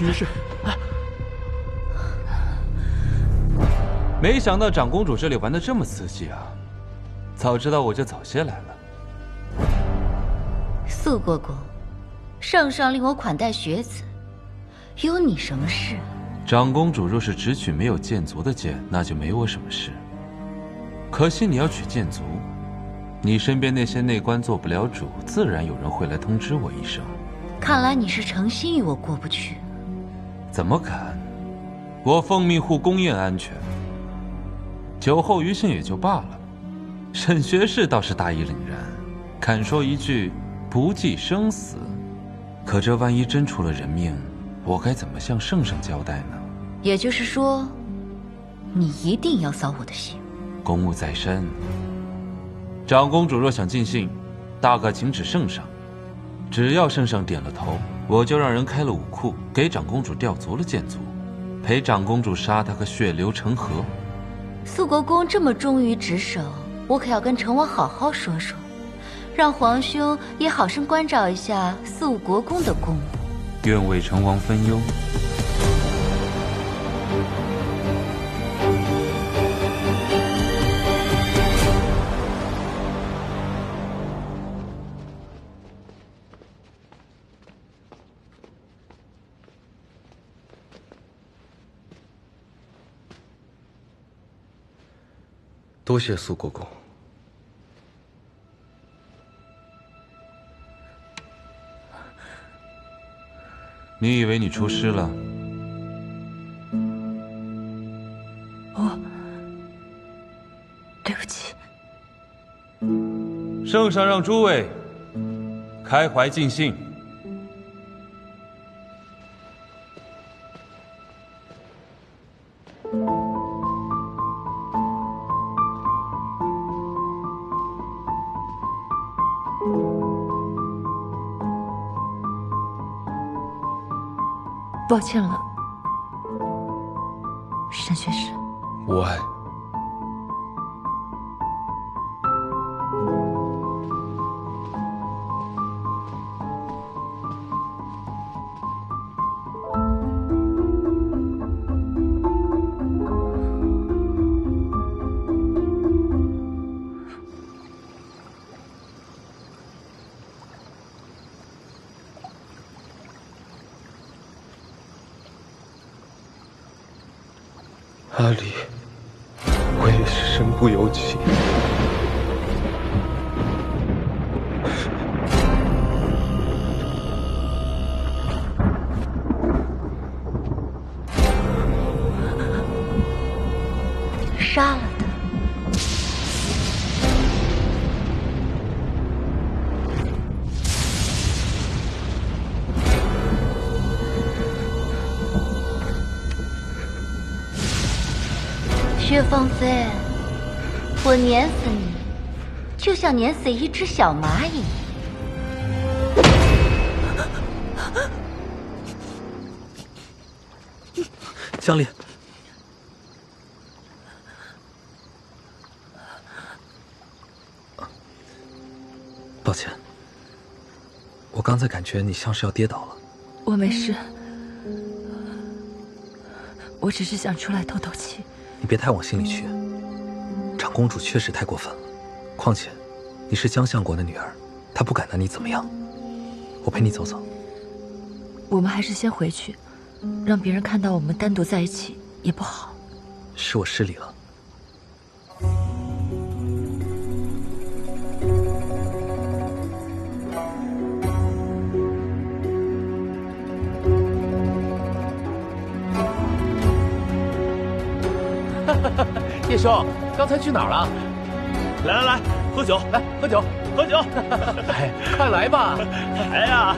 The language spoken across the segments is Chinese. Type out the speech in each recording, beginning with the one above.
没事。没想到长公主这里玩的这么刺激啊！早知道我就早些来了。素国公，圣上令我款待学子，有你什么事？长公主若是只娶没有剑族的剑，那就没我什么事。可惜你要娶剑族，你身边那些内官做不了主，自然有人会来通知我一声。看来你是诚心与我过不去。怎么敢？我奉命护宫宴安全，酒后余兴也就罢了。沈学士倒是大义凛然，敢说一句不计生死。可这万一真出了人命，我该怎么向圣上交代呢？也就是说，你一定要扫我的兴。公务在身，长公主若想尽兴，大可请旨圣上。只要圣上点了头，我就让人开了武库，给长公主调足了剑族，陪长公主杀她个血流成河。素国公这么忠于职守，我可要跟成王好好说说，让皇兄也好生关照一下素国公的公务。愿为成王分忧。多谢素国公。你以为你出师了？对不起。圣上让诸位开怀尽兴。抱歉了，沈学士。无碍。阿离，我也是身不由己。杀了他。薛芳菲，我碾死你，就像碾死一只小蚂蚁。江离，抱歉，我刚才感觉你像是要跌倒了。我没事，我只是想出来透透气。你别太往心里去，长公主确实太过分了。况且，你是江相国的女儿，她不敢拿你怎么样。我陪你走走。我们还是先回去，让别人看到我们单独在一起也不好。是我失礼了。叶兄，刚才去哪儿了？来来来，喝酒，来喝酒，喝酒！哎，快来吧！来呀！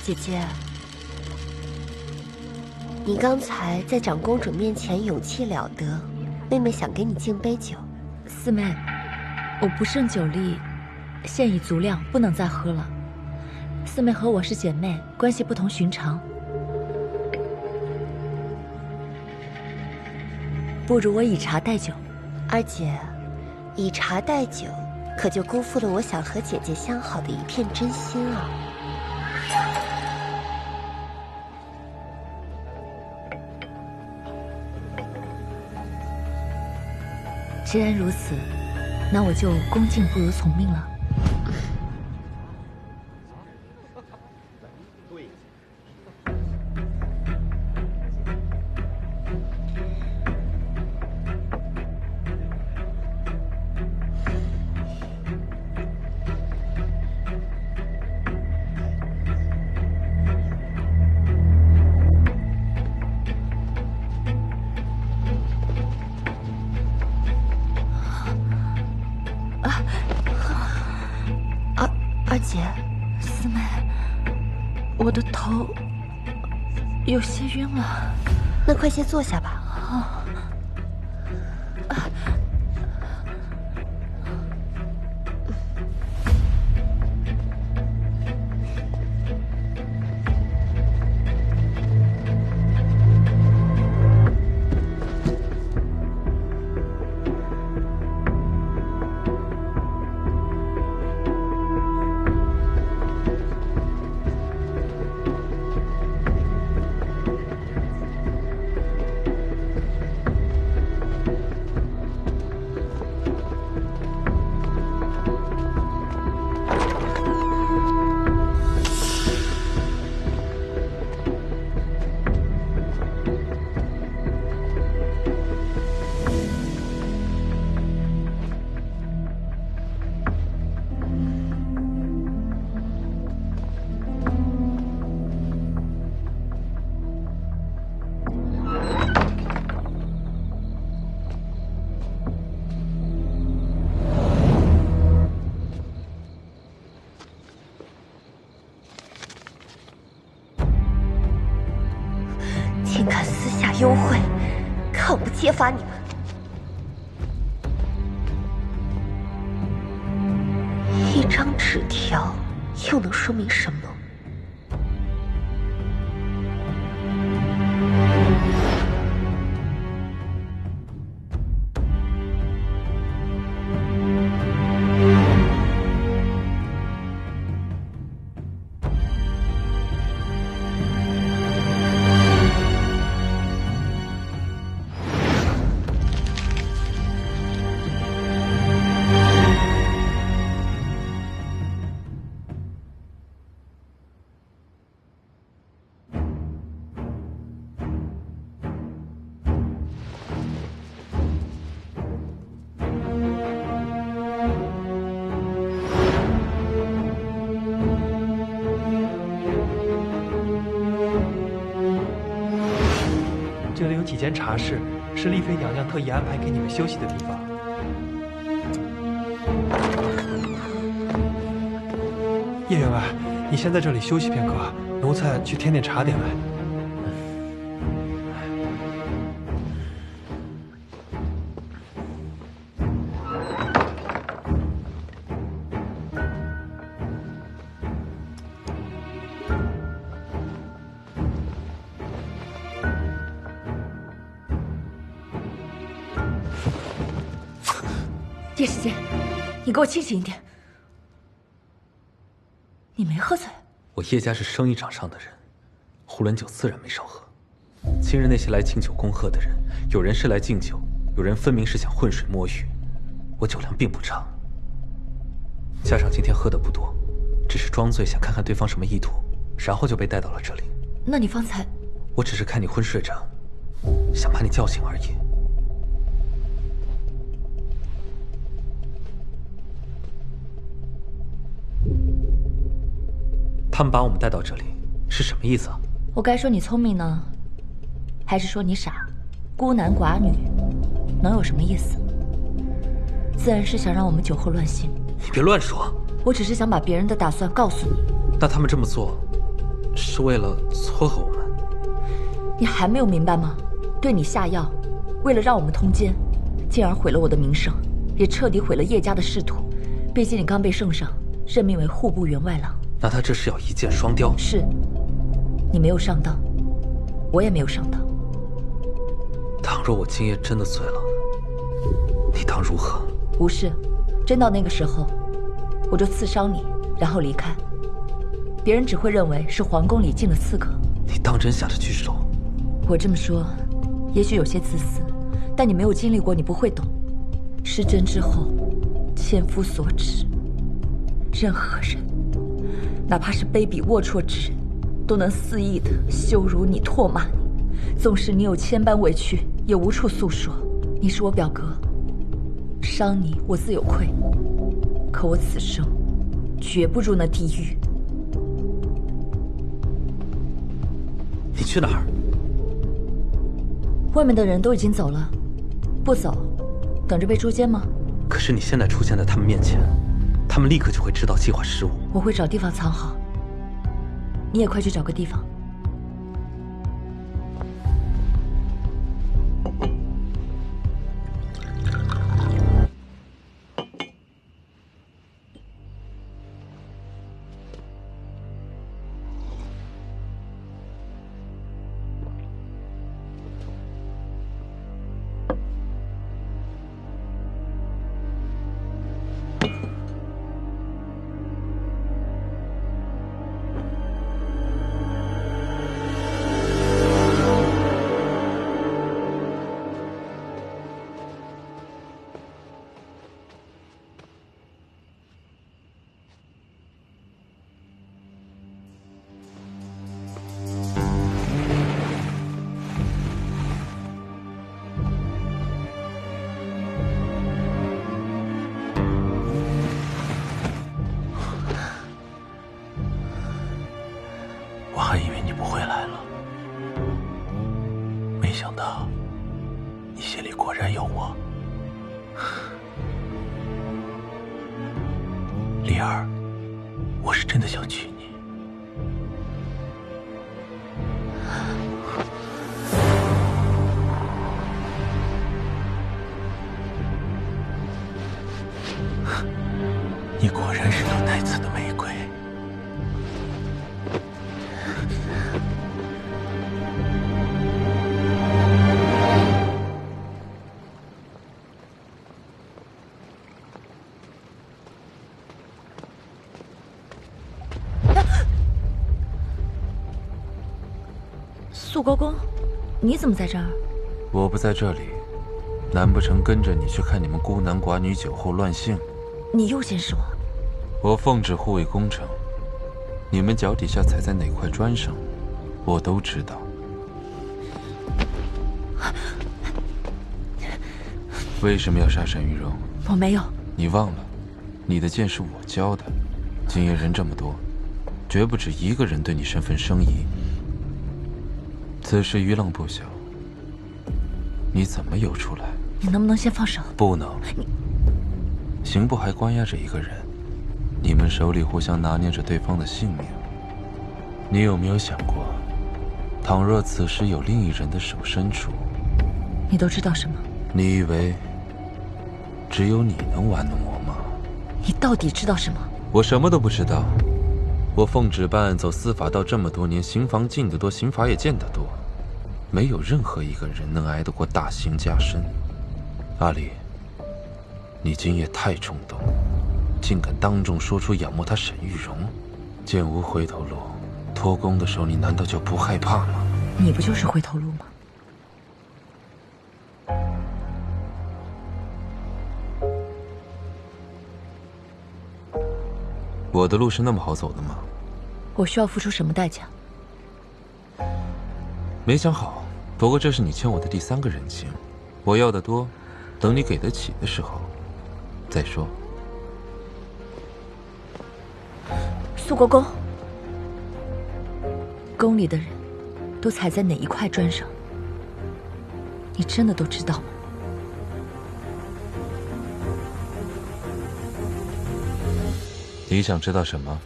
姐姐，你刚才在长公主面前勇气了得，妹妹想给你敬杯酒。四妹，我不胜酒力，现已足量，不能再喝了。四妹和我是姐妹，关系不同寻常，不如我以茶代酒。二姐，以茶代酒，可就辜负了我想和姐姐相好的一片真心啊！既然如此，那我就恭敬不如从命了。二姐，四妹，我的头有些晕了。那快些坐下吧。竟敢私下幽会，看我不揭发你们！一张纸条又能说明什么？这里有几间茶室，是丽妃娘娘特意安排给你们休息的地方。叶员外，你先在这里休息片刻，奴才去添点茶点来。叶时间，你给我清醒一点！你没喝醉？我叶家是生意场上的人，胡伦酒自然没少喝。今日那些来敬酒恭贺的人，有人是来敬酒，有人分明是想浑水摸鱼。我酒量并不差，加上今天喝的不多，只是装醉想看看对方什么意图，然后就被带到了这里。那你方才……我只是看你昏睡着，想把你叫醒而已。他们把我们带到这里是什么意思啊？我该说你聪明呢，还是说你傻？孤男寡女，能有什么意思？自然是想让我们酒后乱性。你别乱说！我只是想把别人的打算告诉你。那他们这么做，是为了撮合我们。你还没有明白吗？对你下药，为了让我们通奸，进而毁了我的名声，也彻底毁了叶家的仕途。毕竟你刚被圣上任命为户部员外郎。那他这是要一箭双雕。是，你没有上当，我也没有上当。倘若我今夜真的醉了，你当如何？无事，真到那个时候，我就刺伤你，然后离开。别人只会认为是皇宫里进了刺客。你当真下得去手？我这么说，也许有些自私，但你没有经历过，你不会懂。失贞之后，千夫所指。任何人，哪怕是卑鄙龌龊之人，都能肆意的羞辱你、唾骂你。纵使你有千般委屈，也无处诉说。你是我表哥，伤你我自有愧，可我此生绝不入那地狱。你去哪儿？外面的人都已经走了，不走，等着被捉奸吗？可是你现在出现在他们面前，他们立刻就会知道计划失误。我会找地方藏好，你也快去找个地方。我还以为你不会来了，没想到你心里果然有我。丽儿，我是真的想娶你。你果然是那带刺的玫瑰。肃国公，你怎么在这儿？我不在这里，难不成跟着你去看你们孤男寡女酒后乱性？你又监视我？我奉旨护卫宫城，你们脚底下踩在哪块砖上，我都知道。为什么要杀沈玉荣？我没有。你忘了，你的剑是我教的。今夜人这么多，绝不止一个人对你身份生疑。此事余浪不小，你怎么有出来？你能不能先放手？不能。刑部还关押着一个人，你们手里互相拿捏着对方的性命。你有没有想过，倘若此时有另一人的手伸出，你都知道什么？你以为只有你能玩弄我吗？你到底知道什么？我什么都不知道。我奉旨办案走司法道这么多年，刑房进得多，刑罚也见得多，没有任何一个人能挨得过大刑加身。阿里，你今夜太冲动，竟敢当众说出仰慕他沈玉荣，剑无回头路，脱宫的时候你难道就不害怕吗？你不就是回头路吗？我的路是那么好走的吗？我需要付出什么代价？没想好，不过这是你欠我的第3个人情，我要的多，等你给得起的时候再说。肃国公，宫里的人都踩在哪一块砖上？你真的都知道吗？你想知道什么？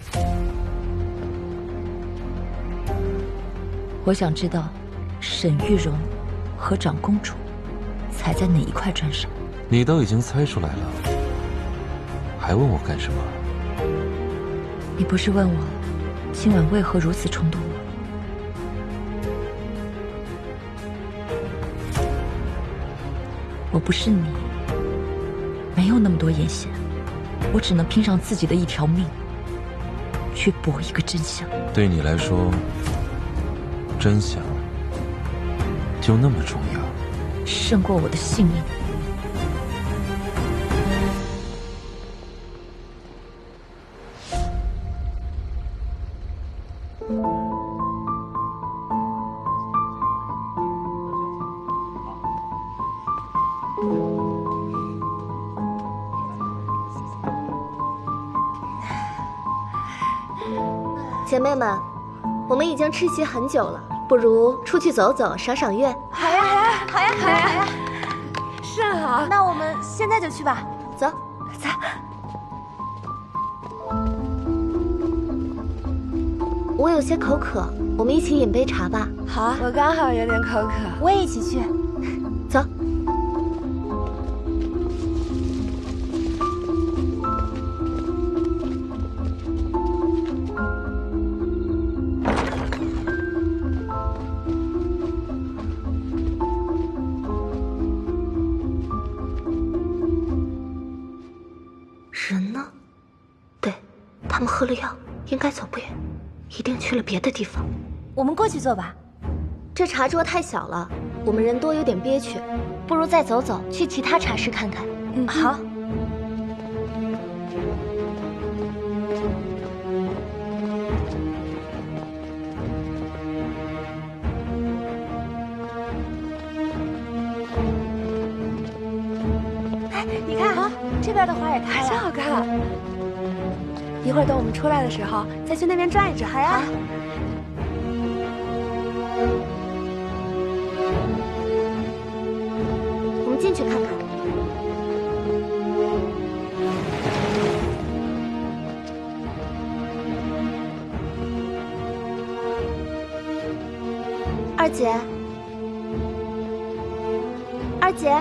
我想知道沈玉荣和长公主踩在哪一块砖上。你都已经猜出来了，还问我干什么？你不是问我今晚为何如此冲动吗？我不是你，没有那么多眼线，我只能拼上自己的一条命，去搏一个真相。对你来说，真相就那么重要？胜过我的性命。姐妹们，我们已经吃席很久了，不如出去走走，赏赏月。好呀，好呀，好呀，好呀，好呀！是啊，那我们现在就去吧。走，走。我有些口渴，我们一起饮杯茶吧。好啊，我刚好有点口渴，我也一起去。走。人呢？对，他们喝了药，应该走不远，一定去了别的地方。我们过去坐吧。这茶桌太小了，我们人多有点憋屈，不如再走走，去其他茶室看看。嗯，好。哎，你看啊，这边的花也开了，真好看。一会儿等我们出来的时候，再去那边转一转。好呀。我们进去看看。二姐，二姐。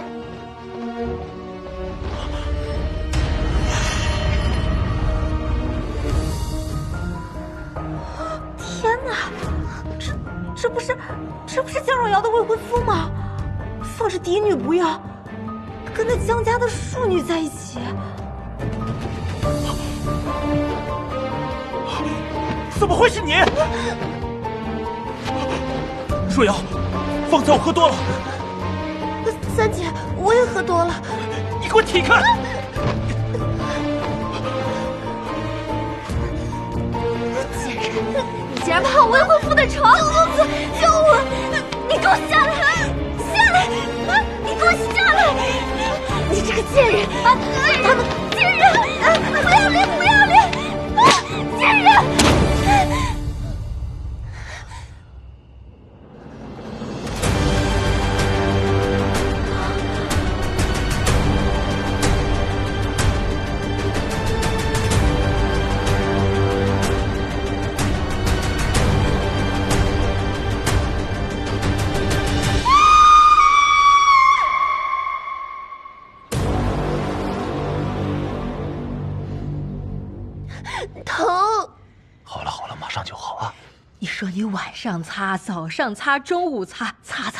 天哪，这不是江若瑶的未婚夫吗？放着嫡女不要，跟那江家的庶女在一起，怎么会是你？若瑶，方才我喝多了。三姐，我也喝多了。你给我起开！贱人，你竟然攀我未婚夫的床！救我！你给我下来！下来！你给我下来！你这个贱人！他们贱人！不要脸！不要脸！贱人！疼！好了好了，马上就好啊！你说你晚上擦，早上擦，中午擦，擦，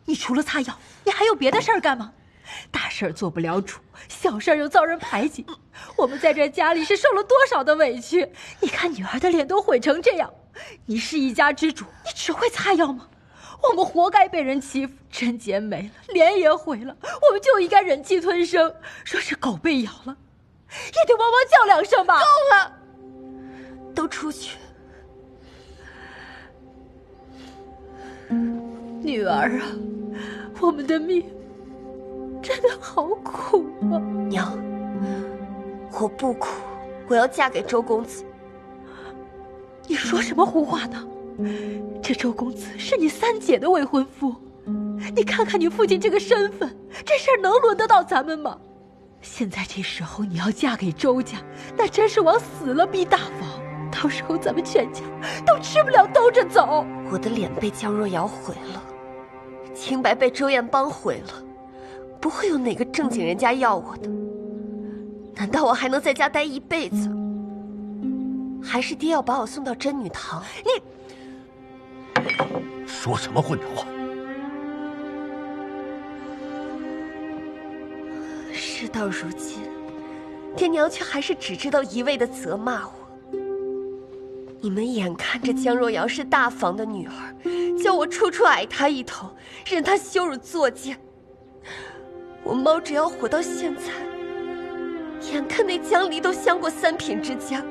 你除了擦药，你还有别的事儿干吗？大事儿做不了主，小事儿又遭人排挤，我们在这家里是受了多少的委屈？你看女儿的脸都毁成这样，你是一家之主，你只会擦药吗？我们活该被人欺负，贞洁没了，脸也毁了，我们就应该忍气吞声。说是狗被咬了，也得汪汪叫两声吧。够了，都出去。女儿啊，我们的命真的好苦啊！娘，我不苦，我要嫁给周公子。你说什么胡话呢？这周公子是你三姐的未婚夫，你看看你父亲这个身份，这事儿能轮得到咱们吗？现在这时候你要嫁给周家，那真是往死了逼大王。到时候咱们全家都吃不了兜着走。我的脸被江若瑶毁了，清白被周艳邦毁了，不会有哪个正经人家要我的。难道我还能在家待一辈子？还是爹要把我送到真女堂？你说什么混账话！事到如今，爹娘却还是只知道一味的责骂我。你们眼看着江若瑶是大房的女儿，叫我处处矮她一头，任她羞辱作践。我猫只要活到现在，眼看那江离都相过3品之家。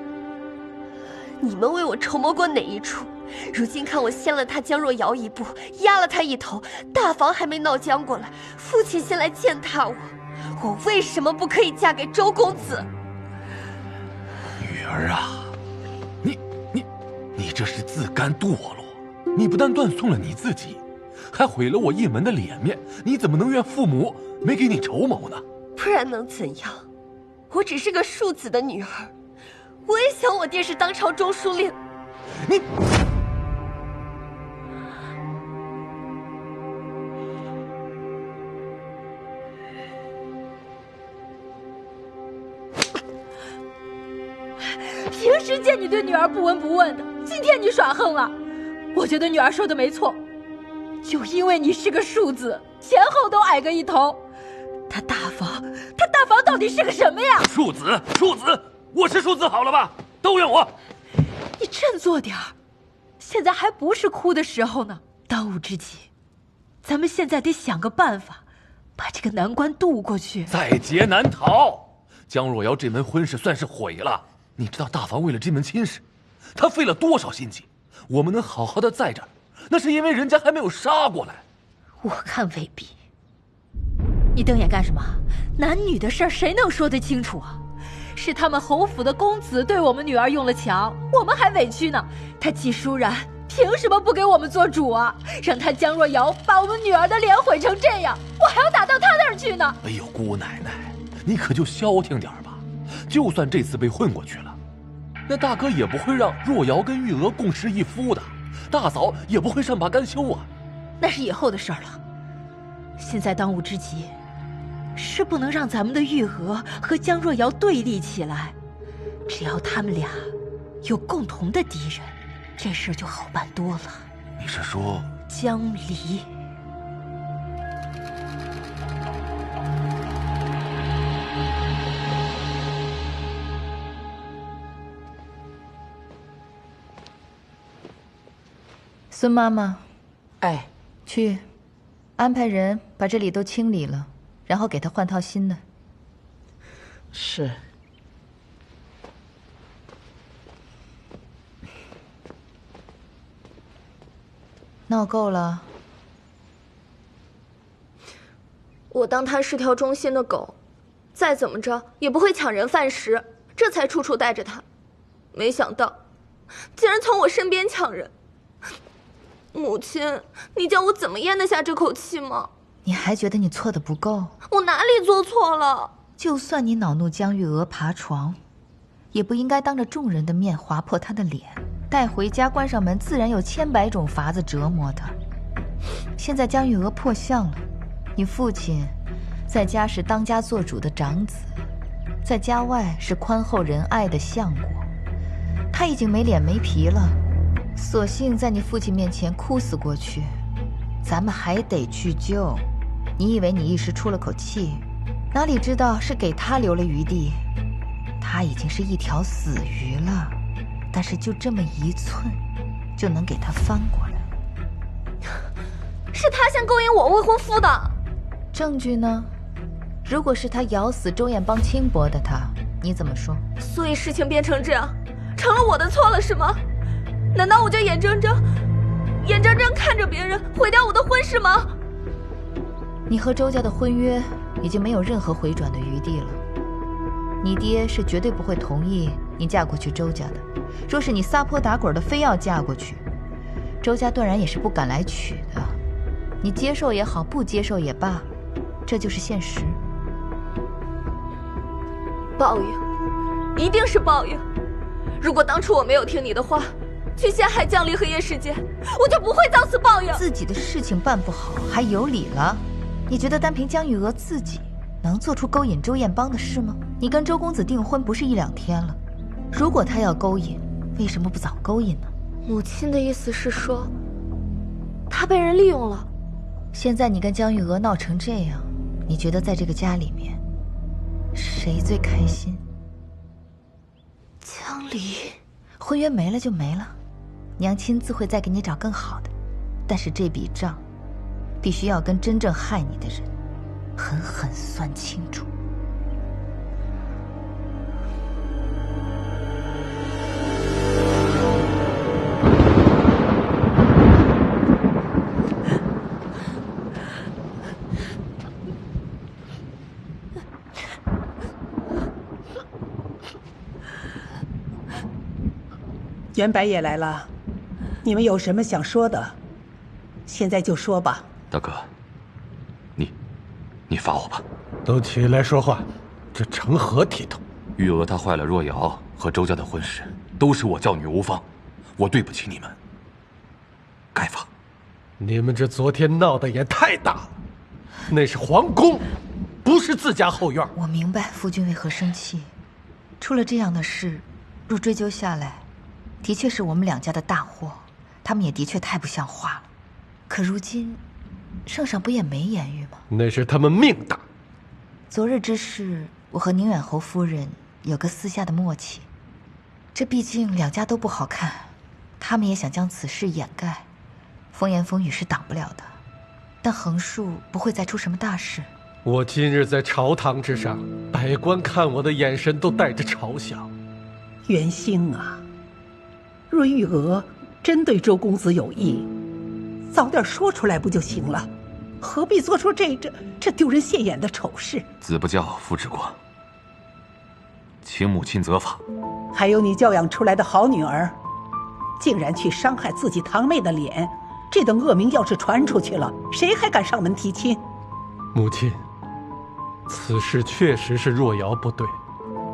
你们为我筹谋过哪一出？如今看我先了他江若瑶一步，压了他一头，大房还没闹僵过来，父亲先来践踏我，我为什么不可以嫁给周公子？女儿啊，你这是自甘堕落，你不但断送了你自己，还毁了我一门的脸面，你怎么能怨父母没给你筹谋呢？不然能怎样？我只是个庶子的女儿，我也想我爹是当朝中书令。你平时见你对女儿不闻不问的，今天你耍横了。我觉得女儿说的没错，就因为你是个庶子，前后都矮个一头。他大房到底是个什么呀？庶子，我是庶子好了吧？都怨我。你振作点儿，现在还不是哭的时候呢。当务之急，咱们现在得想个办法，把这个难关渡过去。在劫难逃，江若瑶这门婚事算是毁了。你知道大房为了这门亲事，他费了多少心机？我们能好好的在这儿，那是因为人家还没有杀过来。我看未必。你瞪眼干什么？男女的事儿谁能说得清楚啊？是他们侯府的公子对我们女儿用了强，我们还委屈呢。他季舒然凭什么不给我们做主啊？让他江若瑶把我们女儿的脸毁成这样，我还要打到他那儿去呢。哎呦，姑奶奶，你可就消停点吧。就算这次被混过去了，那大哥也不会让若瑶跟玉娥共侍一夫的，大嫂也不会善罢甘休啊。那是以后的事儿了。现在当务之急是不能让咱们的玉娥和江若瑶对立起来，只要他们俩有共同的敌人，这事儿就好办多了。你是说江离？孙妈妈，哎，去安排人把这里都清理了，然后给他换套新的。是。闹够了？我当他是条忠心的狗，再怎么着也不会抢人饭食，这才处处带着他。没想到，竟然从我身边抢人。母亲，你叫我怎么咽得下这口气吗？你还觉得你错的不够？我哪里做错了？就算你恼怒江玉娥爬床，也不应该当着众人的面划破她的脸，带回家关上门，自然有千百种法子折磨她。现在江玉娥破相了，你父亲在家是当家做主的长子，在家外是宽厚仁爱的相国，他已经没脸没皮了，索性在你父亲面前哭死过去。咱们还得去救，你以为你一时出了口气，哪里知道是给他留了余地。他已经是一条死鱼了，但是就这么1寸，就能给他翻过来。是他先勾引我未婚夫的。证据呢？如果是他咬死周艳邦轻薄的他，你怎么说？所以事情变成这样，成了我的错了是吗？难道我就眼睁睁看着别人毁掉我的婚事吗？你和周家的婚约已经没有任何回转的余地了。你爹是绝对不会同意你嫁过去周家的，若是你撒泼打滚的非要嫁过去，周家断然也是不敢来娶的。你接受也好，不接受也罢，这就是现实。报应，一定是报应。如果当初我没有听你的话，去陷害江离和叶世杰，我就不会遭此报应。自己的事情办不好，还有理了？你觉得单凭江玉娥自己能做出勾引周艳邦的事吗？你跟周公子订婚不是1、2天了，如果他要勾引，为什么不早勾引呢？母亲的意思是说，他被人利用了。现在你跟江玉娥闹成这样，你觉得在这个家里面，谁最开心？江离，婚约没了就没了，娘亲自会再给你找更好的，但是这笔账，必须要跟真正害你的人狠狠算清楚。袁白也来了，你们有什么想说的，现在就说吧。大哥，你罚我吧。都起来说话，这成何体统？玉娥她坏了若瑶和周家的婚事，都是我教女无方，我对不起你们，该罚。你们这昨天闹得也太大了，那是皇宫，不是自家后院。我明白夫君为何生气，出了这样的事，若追究下来，的确是我们两家的大祸，他们也的确太不像话了。可如今，圣上不也没言语吗？那是他们命大。昨日之事，我和宁远侯夫人有个私下的默契。这毕竟两家都不好看，他们也想将此事掩盖，风言风语是挡不了的。但横竖不会再出什么大事。我今日在朝堂之上，百官看我的眼神都带着嘲笑。袁兴啊，若玉娥真对周公子有意，早点说出来不就行了？何必做出这丢人现眼的丑事？子不教，父之过，请母亲责罚。还有你教养出来的好女儿，竟然去伤害自己堂妹的脸，这等恶名要是传出去了，谁还敢上门提亲？母亲，此事确实是若瑶不对，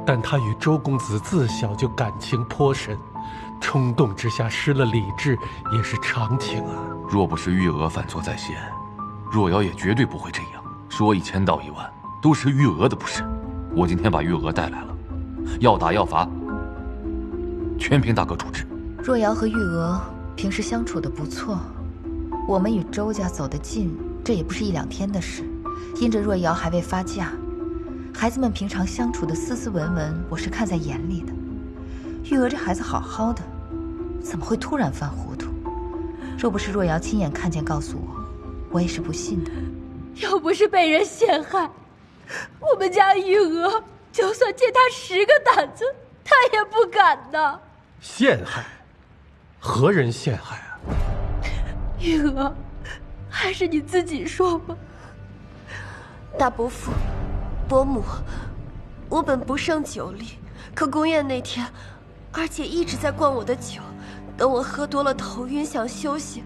但她与周公子自小就感情颇深，冲动之下失了理智也是常情啊。若不是玉娥犯错在先，若瑶也绝对不会这样。说1000道1万，都是玉娥的不是。我今天把玉娥带来了，要打要罚，全凭大哥处置。若瑶和玉娥平时相处的不错，我们与周家走得近，这也不是1、2天的事。因着若瑶还未发嫁，孩子们平常相处的斯斯文文，我是看在眼里的。玉娥这孩子好好的，怎么会突然犯糊涂？若不是若瑶亲眼看见告诉我，我也是不信的。要不是被人陷害，我们家玉娥就算借他10个胆子，他也不敢的。陷害？何人陷害啊？玉娥，还是你自己说吧。大伯父、伯母，我本不胜酒力，可宫宴那天，二姐一直在灌我的酒，等我喝多了头晕想休息，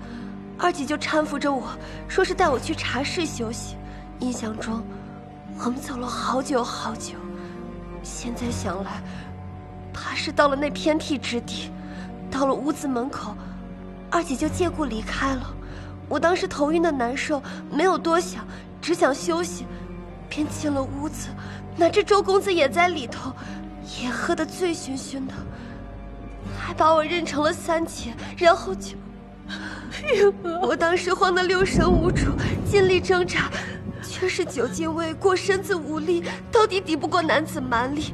二姐就搀扶着我，说是带我去茶室休息。印象中，我们走了好久好久，现在想来，怕是到了那偏僻之地，到了屋子门口，二姐就借故离开了。我当时头晕的难受，没有多想，只想休息，便进了屋子，哪知周公子也在里头，也喝得醉醺醺的，还把我认成了三姐，然后就……我当时慌得六神无主，尽力挣扎，却是酒劲未过，身子无力，到底抵不过男子蛮力。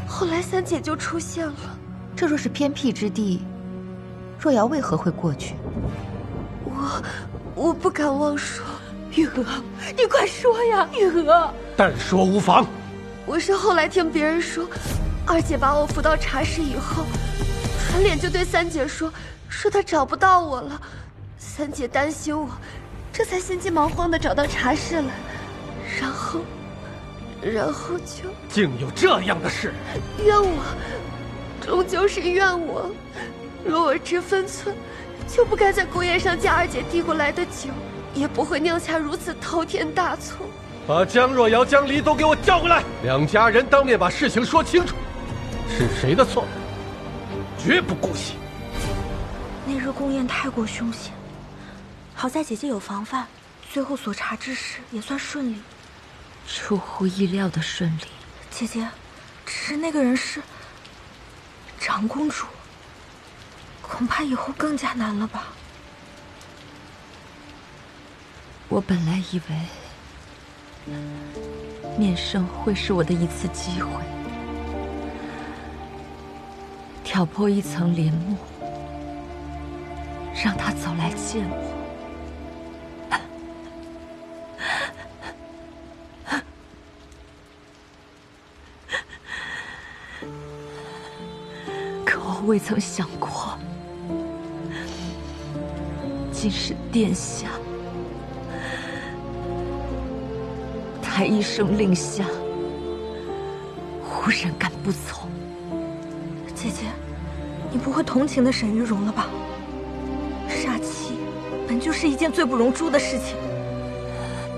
后来三姐就出现了。这若是偏僻之地，若瑶为何会过去？我不敢妄说。玉娥，你快说呀，玉娥！但说无妨。我是后来听别人说，二姐把我扶到茶室以后，喊脸就对三姐说她找不到我了。三姐担心我，这才心急忙慌地找到茶室来，然后就……竟有这样的事！怨我，终究是怨我。若我知分寸，就不该在宫宴上借二姐递过来的酒，也不会酿下如此滔天大错。把江若瑶、江离都给我叫过来，两家人当面把事情说清楚，是谁的错，绝不姑息。那日宫宴太过凶险，好在姐姐有防范，最后所查之事也算顺利。出乎意料的顺利。姐姐，只是那个人是长公主，恐怕以后更加难了吧？我本来以为面圣会是我的一次机会，挑破一层帘幕，让他早来见我。可我未曾想过，竟是殿下。才一声令下，无人敢不从。姐姐，你不会同情的沈玉荣了吧？杀妻本就是一件罪不容诛的事情。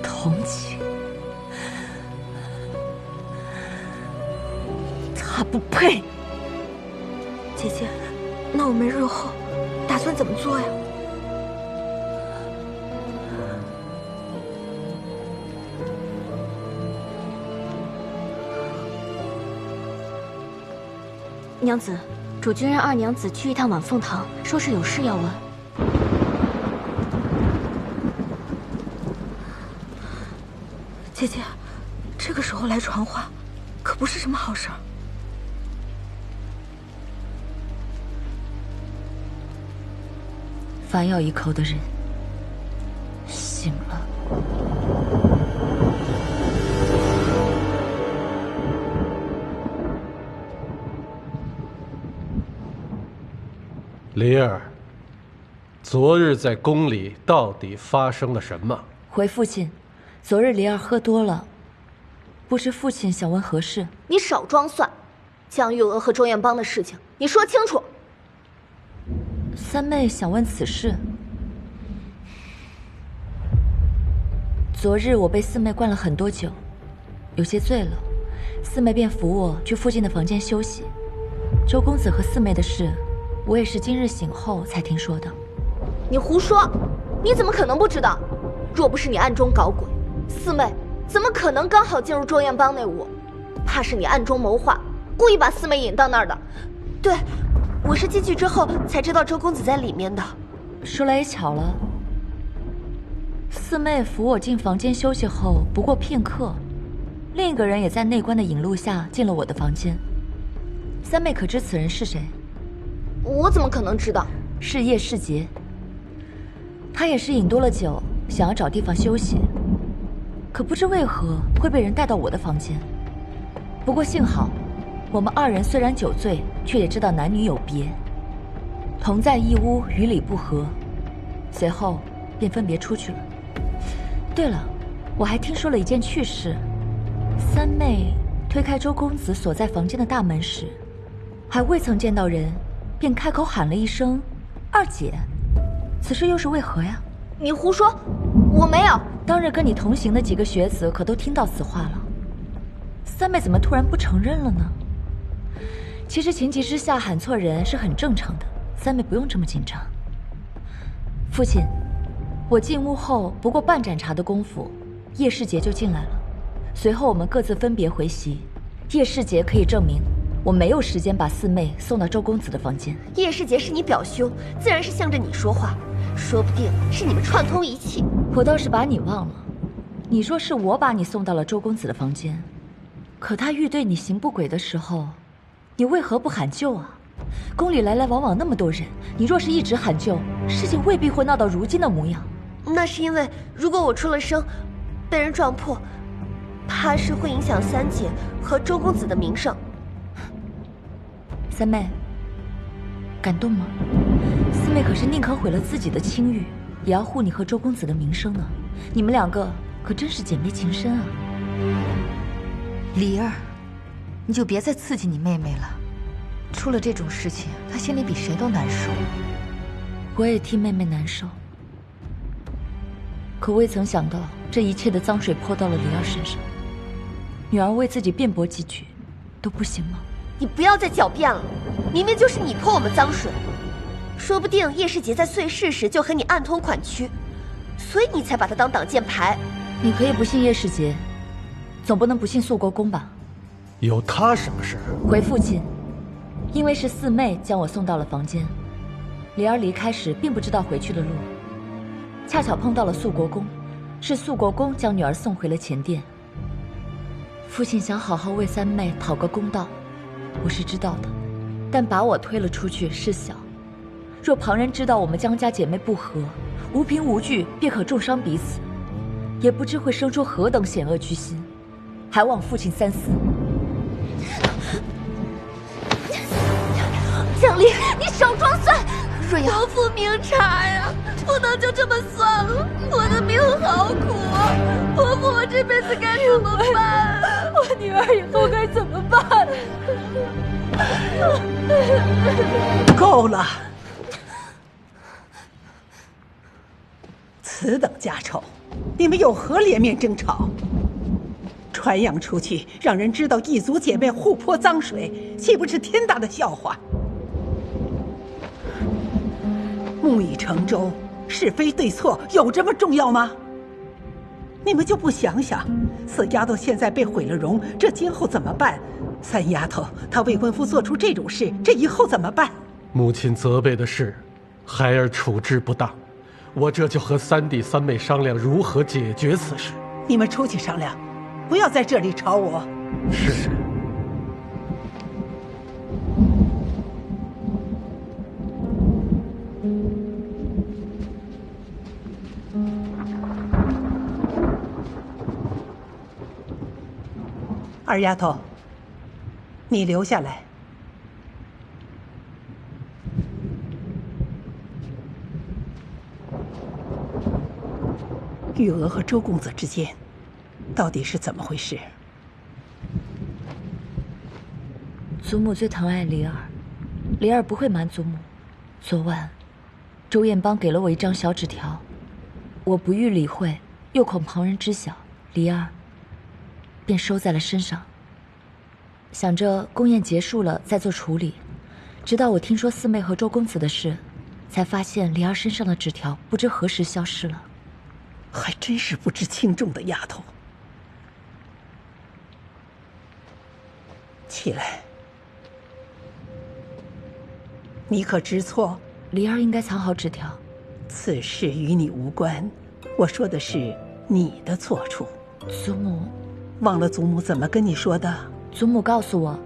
同情？他不配。姐姐，那我们日后打算怎么做呀？娘子，主君让二娘子去一趟晚凤堂，说是有事要问。姐姐，这个时候来传话，可不是什么好事儿。反咬一口的人醒了。离儿，昨日在宫里到底发生了什么？回父亲，昨日离儿喝多了，不知父亲想问何事？你少装蒜，江玉娥和周彦邦的事情，你说清楚。三妹想问此事。昨日我被四妹灌了很多酒，有些醉了，四妹便扶我去附近的房间休息。周公子和四妹的事，我也是今日醒后才听说的。你胡说！你怎么可能不知道？若不是你暗中搞鬼，四妹怎么可能刚好进入周彦邦那屋？怕是你暗中谋划，故意把四妹引到那儿的。对，我是进去之后才知道周公子在里面的。说来也巧了，四妹扶我进房间休息后，不过片刻，另一个人也在内官的引路下进了我的房间。三妹可知此人是谁？我怎么可能知道？是叶世杰。他也是饮多了酒，想要找地方休息，可不知为何会被人带到我的房间。不过幸好，我们二人虽然酒醉，却也知道男女有别，同在一屋，与理不合，随后便分别出去了。对了，我还听说了一件趣事：三妹推开周公子所在房间的大门时，还未曾见到人，便开口喊了一声“二姐”，此事又是为何呀？你胡说，我没有。当日跟你同行的几个学子可都听到此话了，三妹怎么突然不承认了呢？其实情急之下喊错人是很正常的，三妹不用这么紧张。父亲，我进屋后不过半盏茶的功夫，叶世杰就进来了，随后我们各自分别回席。叶世杰可以证明我没有时间把四妹送到周公子的房间。叶世杰是你表兄，自然是向着你说话，说不定是你们串通一气。我倒是把你忘了，你说是我把你送到了周公子的房间，可他欲对你行不轨的时候，你为何不喊救啊？宫里来来往往那么多人，你若是一直喊救，事情未必会闹到如今的模样。那是因为如果我出了声，被人撞破，怕是会影响三姐和周公子的名声。三妹，感动吗？四妹可是宁可毁了自己的清誉，也要护你和周公子的名声呢。你们两个可真是姐妹情深啊。梨儿，你就别再刺激你妹妹了。出了这种事情，她心里比谁都难受。我也替妹妹难受，可未曾想到这一切的脏水泼到了梨儿身上。女儿为自己辩驳几句，都不行吗？你不要再狡辩了，明明就是你泼我们脏水，说不定叶世杰在碎尸时就和你暗通款曲，所以你才把他当挡箭牌。你可以不信叶世杰，总不能不信肃国公吧？有他什么事？回父亲，因为是四妹将我送到了房间。梨儿离开时并不知道回去的路，恰巧碰到了肃国公，是肃国公将女儿送回了前殿。父亲想好好为三妹讨个公道，我是知道的，但把我推了出去是小，若旁人知道我们江家姐妹不和，无凭无据便可重伤彼此，也不知会生出何等险恶居心，还望父亲三思。江离，你少装蒜！若瑶，国父明察呀，不能就这么算了。我的命好苦啊！国父，我这辈子该怎么办？我女儿以后该怎么办？够了！此等家丑，你们有何脸面争吵？传扬出去，让人知道一族姐妹互泼脏水，岂不是天大的笑话？木已成舟，是非对错有这么重要吗？你们就不想想，四丫头现在被毁了容，这今后怎么办？三丫头她未婚夫做出这种事，这以后怎么办？母亲责备的是，孩儿处置不当，我这就和三弟三妹商量如何解决此事。你们出去商量，不要在这里吵我。是。二丫头，你留下来。玉娥和周公子之间，到底是怎么回事？祖母最疼爱梨儿，梨儿不会瞒祖母。昨晚，周彦邦给了我一张小纸条，我不予理会，又恐旁人知晓，梨儿便收在了身上，想着宫宴结束了再做处理。直到我听说四妹和周公子的事，才发现梨儿身上的纸条不知何时消失了。还真是不知轻重的丫头。起来，你可知错？梨儿应该藏好纸条。此事与你无关，我说的是你的错处。祖母。忘了祖母怎么跟你说的？祖母告诉我，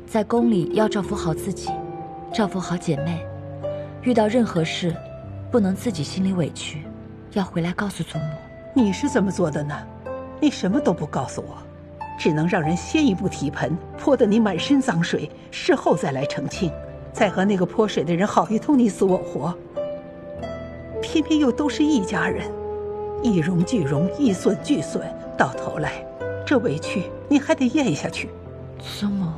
在宫里要照顾好自己，照顾好姐妹，遇到任何事，不能自己心里委屈，要回来告诉祖母。你是怎么做的呢？你什么都不告诉我，只能让人先一步提盆，泼得你满身脏水，事后再来澄清，再和那个泼水的人好一通你死我活。偏偏又都是一家人，一荣俱荣，一损俱损，到头来这委屈你还得咽下去。祖母，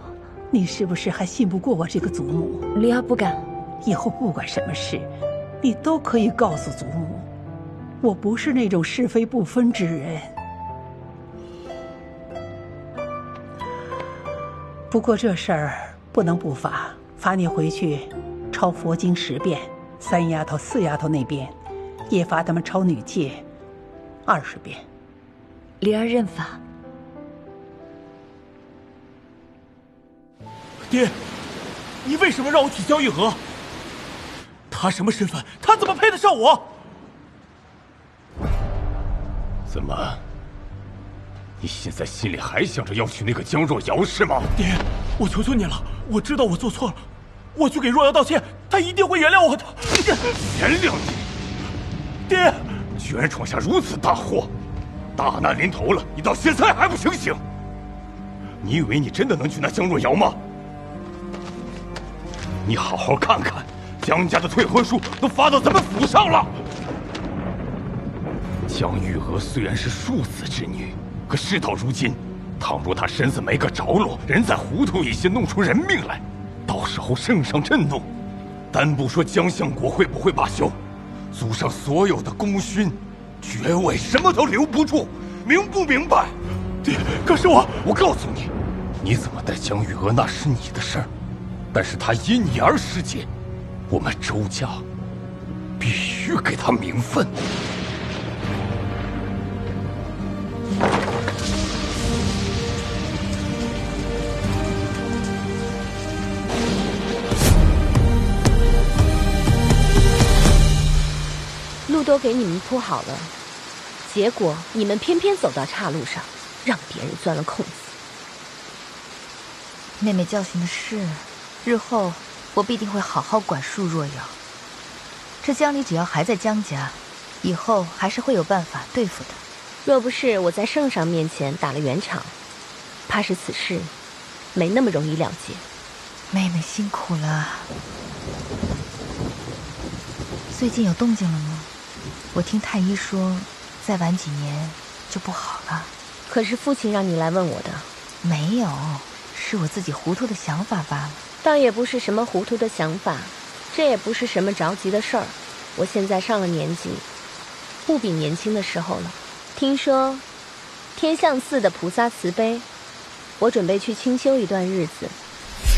你是不是还信不过我这个祖母？梨儿不敢。以后不管什么事，你都可以告诉祖母，我不是那种是非不分之人。不过这事儿不能不罚，罚你回去抄佛经10遍，三丫头、四丫头那边也罚他们抄女戒20遍。梨儿认罚。爹，你为什么让我取消玉娥？她什么身份？她怎么配得上我？怎么，你现在心里还想着要娶那个江若瑶是吗？爹，我求求你了，我知道我做错了，我去给若瑶道歉，她一定会原谅我的。原谅你？爹，居然闯下如此大祸，大难临头了，你到现在还不醒醒？你以为你真的能娶那江若瑶吗？你好好看看，江家的退婚书都发到咱们府上了。江玉娥虽然是庶子之女，可事到如今，倘若她身子没个着落，人再糊涂一些，弄出人命来，到时候圣上震怒，单不说江相国会不会罢休，祖上所有的功勋、爵位什么都留不住，明不明白？爹，可是我告诉你，你怎么带江玉娥那是你的事儿，但是她因你而失节，我们周家必须给她名分。路都给你们铺好了，结果你们偏偏走到岔路上，让别人钻了空子。妹妹教训的是，日后我必定会好好管束若瑶。这江离只要还在江家，以后还是会有办法对付的。若不是我在圣上面前打了圆场，怕是此事没那么容易了结。妹妹辛苦了。最近有动静了吗？我听太医说，再晚几年就不好了。可是父亲让你来问我的。没有，是我自己糊涂的想法罢了。倒也不是什么糊涂的想法，这也不是什么着急的事儿。我现在上了年纪，不比年轻的时候了。听说天象寺的菩萨慈悲，我准备去清修一段日子，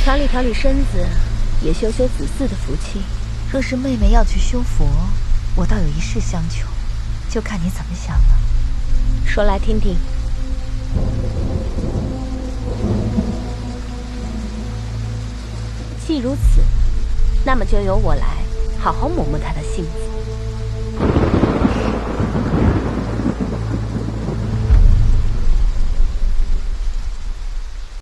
调理调理身子，也修修子嗣的福气。若是妹妹要去修佛，我倒有一事相求，就看你怎么想了。说来听听。既如此，那么就由我来好好磨磨他的性子。